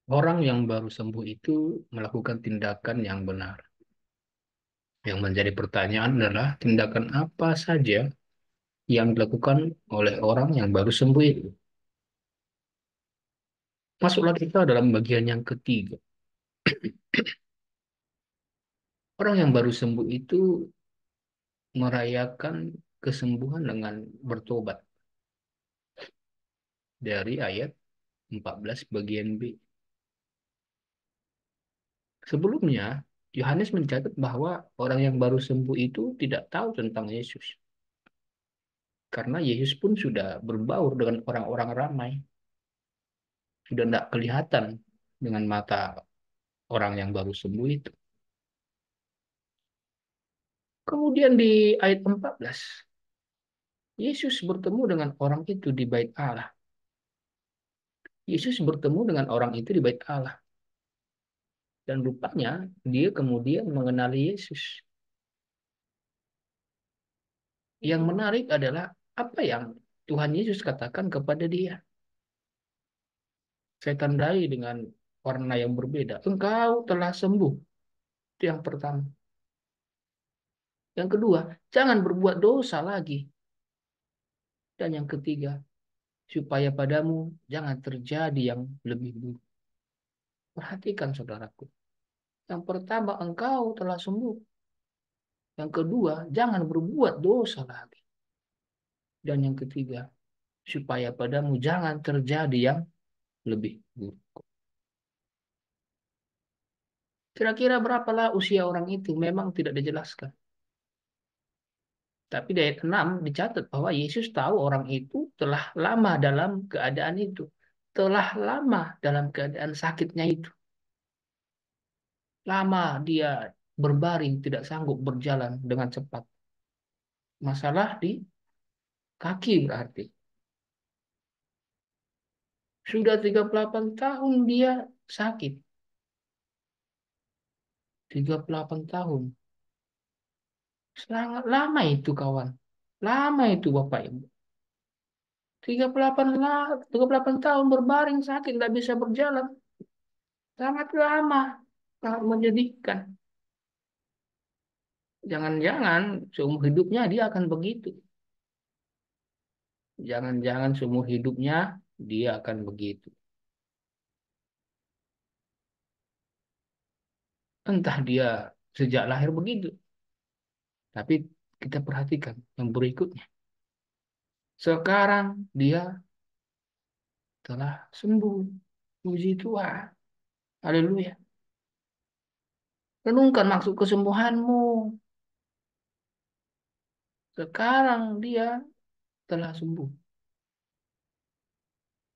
Orang yang baru sembuh itu melakukan tindakan yang benar. Yang menjadi pertanyaan adalah tindakan apa saja yang dilakukan oleh orang yang baru sembuh itu. Masuklah kita dalam bagian yang ketiga. Orang yang baru sembuh itu merayakan kesembuhan dengan bertobat dari ayat 14 bagian B. Sebelumnya, Yohanes mencatat bahwa orang yang baru sembuh itu tidak tahu tentang Yesus. Karena Yesus pun sudah berbaur dengan orang-orang ramai. Sudah tidak kelihatan dengan mata orang yang baru sembuh itu. Kemudian di ayat 14, Yesus bertemu dengan orang itu di bait Allah. Yesus bertemu dengan orang itu di bait Allah. Dan rupanya dia kemudian mengenali Yesus. Yang menarik adalah apa yang Tuhan Yesus katakan kepada dia. Saya tandai dengan warna yang berbeda. Engkau telah sembuh. Itu yang pertama. Yang kedua, jangan berbuat dosa lagi. Dan yang ketiga, supaya padamu jangan terjadi yang lebih buruk. Perhatikan saudaraku. Yang pertama, engkau telah sembuh. Yang kedua, jangan berbuat dosa lagi. Dan yang ketiga, supaya padamu jangan terjadi yang lebih buruk. Kira-kira berapalah usia orang itu? Memang tidak dijelaskan. Tapi di ayat 6 dicatat bahwa Yesus tahu orang itu telah lama dalam keadaan itu. Telah lama dalam keadaan sakitnya itu. Lama dia berbaring, tidak sanggup berjalan dengan cepat. Masalah di kaki berarti. Sudah 38 tahun dia sakit. 38 tahun. Sangat lama itu kawan. Lama itu Bapak Ibu. 38 tahun berbaring sakit, tidak bisa berjalan. Sangat lama. Sangat menyedihkan. Jangan-jangan seumur hidupnya dia akan begitu. Jangan-jangan seumur hidupnya dia akan begitu. Entah dia sejak lahir begitu. Tapi kita perhatikan yang berikutnya. Sekarang dia telah sembuh. Puji Tuhan. Haleluya. Renungkan maksud kesembuhanmu. Sekarang dia telah sembuh.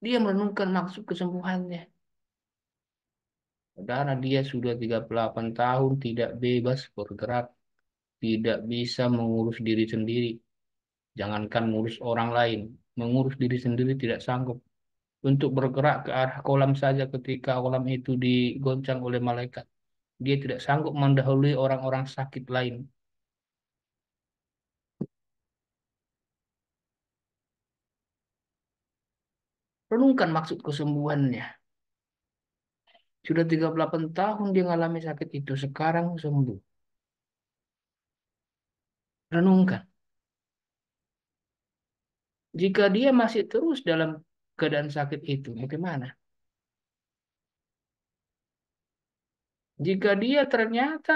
Dia merenungkan maksud kesembuhannya. Saudara, dia sudah 38 tahun tidak bebas bergerak, tidak bisa mengurus diri sendiri. Jangankan mengurus orang lain, mengurus diri sendiri tidak sanggup. Untuk bergerak ke arah kolam saja ketika kolam itu digoncang oleh malaikat. Dia tidak sanggup mendahului orang-orang sakit lain. Renungkan maksud kesembuhannya. Sudah 38 tahun dia mengalami sakit itu, sekarang sembuh. Renungkan. Jika dia masih terus dalam keadaan sakit itu, bagaimana? Jika dia ternyata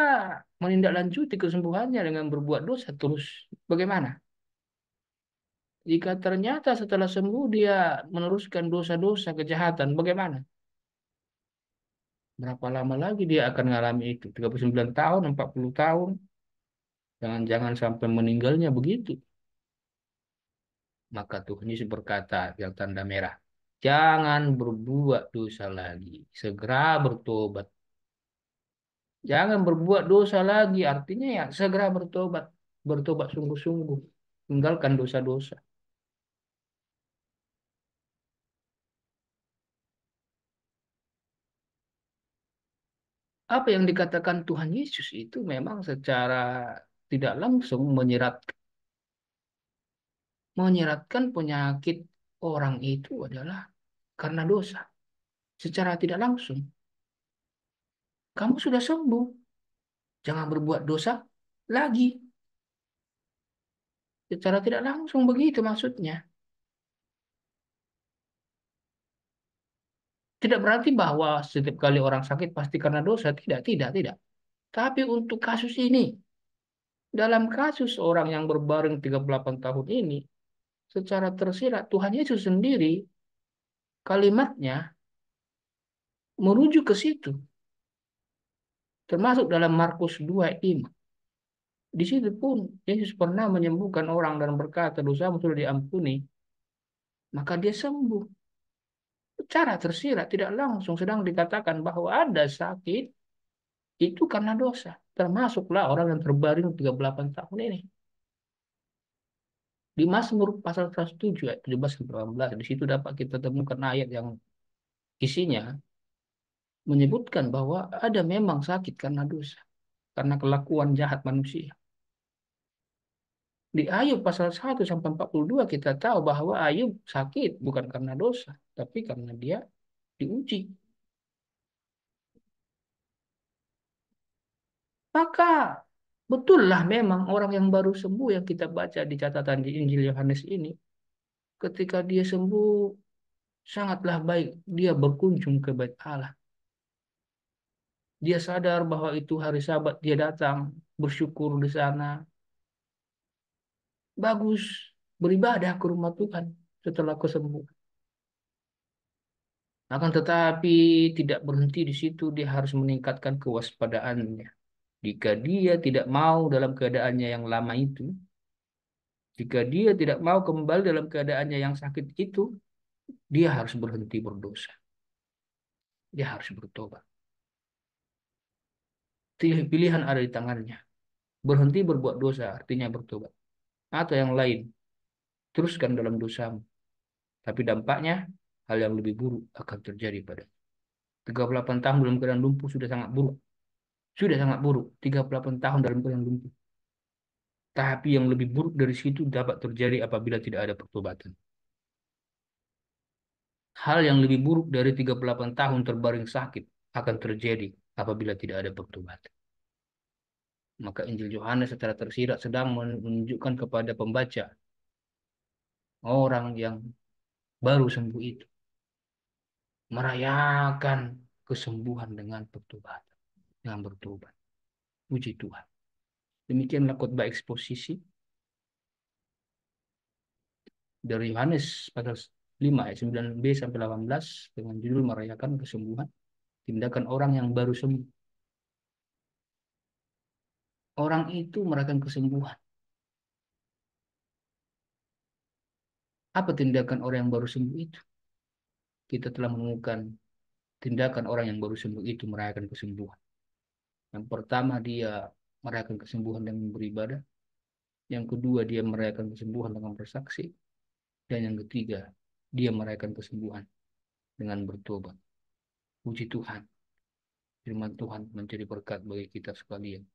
menindaklanjuti kesembuhannya dengan berbuat dosa terus, bagaimana? Jika ternyata setelah sembuh dia meneruskan dosa-dosa kejahatan, bagaimana? Berapa lama lagi dia akan mengalami itu? 39 tahun, 40 tahun? Jangan-jangan sampai meninggalnya begitu. Maka Tuhan Yesus berkata yang tanda merah, jangan berbuat dosa lagi. Segera bertobat. Jangan berbuat dosa lagi. Artinya ya segera bertobat. Bertobat sungguh-sungguh. Tinggalkan dosa-dosa. Apa yang dikatakan Tuhan Yesus itu memang secara tidak langsung menyeratkan penyakit orang itu adalah karena dosa. secara tidak langsung. Kamu sudah sembuh. Jangan berbuat dosa lagi. Secara tidak langsung begitu maksudnya. Tidak berarti bahwa setiap kali orang sakit pasti karena dosa. Tidak, tidak, tidak. Tapi untuk kasus ini, dalam kasus orang yang berbaring 38 tahun ini, secara tersirat Tuhan Yesus sendiri kalimatnya merujuk ke situ. Termasuk dalam Markus 2 ayat 5. Di situ pun Yesus pernah menyembuhkan orang dan berkata, dosamu sudah diampuni. Maka dia sembuh. Secara tersirat tidak langsung sedang dikatakan bahwa ada sakit itu karena dosa. Termasuklah orang yang terbaring 38 tahun ini. Di Mazmur pasal 107 ayat 17 sampai 18 di situ dapat kita temukan ayat yang isinya menyebutkan bahwa ada memang sakit karena dosa, karena kelakuan jahat manusia. Di Ayub pasal 1 sampai 42 kita tahu bahwa Ayub sakit bukan karena dosa, tapi karena dia diuji. Maka betullah memang orang yang baru sembuh yang kita baca di catatan di Injil Yohanes ini, ketika dia sembuh sangatlah baik, dia berkunjung ke bait Allah. Dia sadar bahwa itu hari Sabat, dia datang bersyukur di sana. Bagus, beribadah ke rumah Tuhan setelah kesembuhan. Akan tetapi tidak berhenti di situ, dia harus meningkatkan kewaspadaannya. Jika dia tidak mau dalam keadaannya yang lama itu, jika dia tidak mau kembali dalam keadaannya yang sakit itu, dia harus berhenti berdosa. Dia harus bertobat. Pilihan ada di tangannya. Berhenti berbuat dosa artinya bertobat. Atau yang lain, teruskan dalam dosamu. Tapi dampaknya hal yang lebih buruk akan terjadi pada 38 tahun dalam keadaan lumpuh sudah sangat buruk. Sudah sangat buruk. 38 tahun dalam keadaan lumpuh. Tapi yang lebih buruk dari situ dapat terjadi apabila tidak ada pertobatan. Hal yang lebih buruk dari 38 tahun terbaring sakit akan terjadi apabila tidak ada pertobatan. Maka Injil Yohanes secara tersirat sedang menunjukkan kepada pembaca orang yang baru sembuh itu merayakan kesembuhan dengan pertobatan, dengan bertobat. Puji Tuhan. Demikianlah khotbah eksposisi dari Yohanes pasal 5 ayat 9b sampai 18 dengan judul merayakan kesembuhan, tindakan orang yang baru sembuh. Orang itu merayakan kesembuhan. Apa tindakan orang yang baru sembuh itu? Kita telah menemukan tindakan orang yang baru sembuh itu merayakan kesembuhan. Yang pertama dia merayakan kesembuhan dengan beribadah. Yang kedua dia merayakan kesembuhan dengan bersaksi. Dan yang ketiga dia merayakan kesembuhan dengan bertobat. Puji Tuhan. Firman Tuhan menjadi berkat bagi kita sekalian.